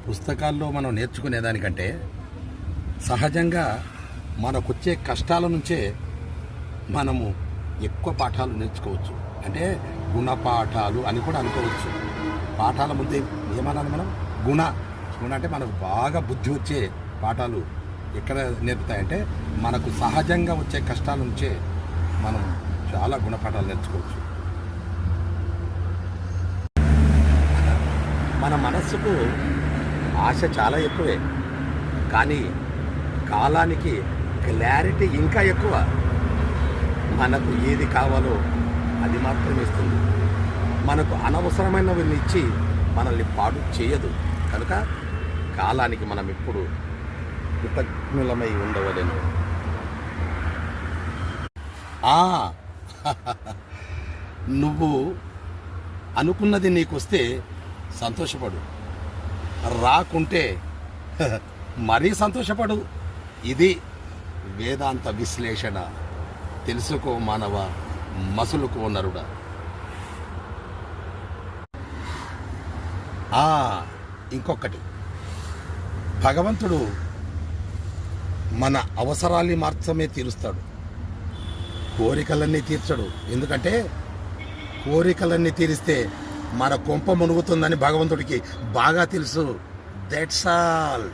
పుస్తకాల్లో మనం నేర్చుకునేదానికంటే సహజంగా మనకొచ్చే కష్టాల నుంచే మనము ఎక్కువ పాఠాలు నేర్చుకోవచ్చు. అంటే గుణపాఠాలు అని కూడా అనుకోవచ్చు. పాఠాల ముందే ఏమన్నాను మనం? గుణ అంటే మనకు బాగా బుద్ధి వచ్చే పాఠాలు ఎక్కడ నేర్పుతాయంటే మనకు సహజంగా వచ్చే కష్టాల నుంచే మనం చాలా గుణపాఠాలు నేర్చుకోవచ్చు. మన మనస్సుకు ఆశ చాలా ఎక్కువే, కానీ కాలానికి క్లారిటీ ఇంకా ఎక్కువ. మనకు ఏది కావాలో అది మాత్రమే ఇస్తుంది. మనకు అనవసరమైనవి ఇచ్చి మనల్ని పాడు చేయదు. కనుక కాలానికి మనం ఎప్పుడు కృతజ్ఞులమై ఉండవలేను. నువ్వు అనుకున్నది నీకొస్తే సంతోషపడు, రాకుంటే మరీ సంతోషపడు. ఇది వేదాంత విశ్లేషణ. తెలుసుకో మానవ, మసులుకో నరుడా. ఇంకొకటి, భగవంతుడు మన అవసరాన్ని మాత్రమే తీరుస్తాడు, కోరికలన్నీ తీర్చడు. ఎందుకంటే కోరికలన్నీ తీరిస్తే మన కొంప మునుగుతుందని భగవంతుడికి బాగా తెలుసు. That's all.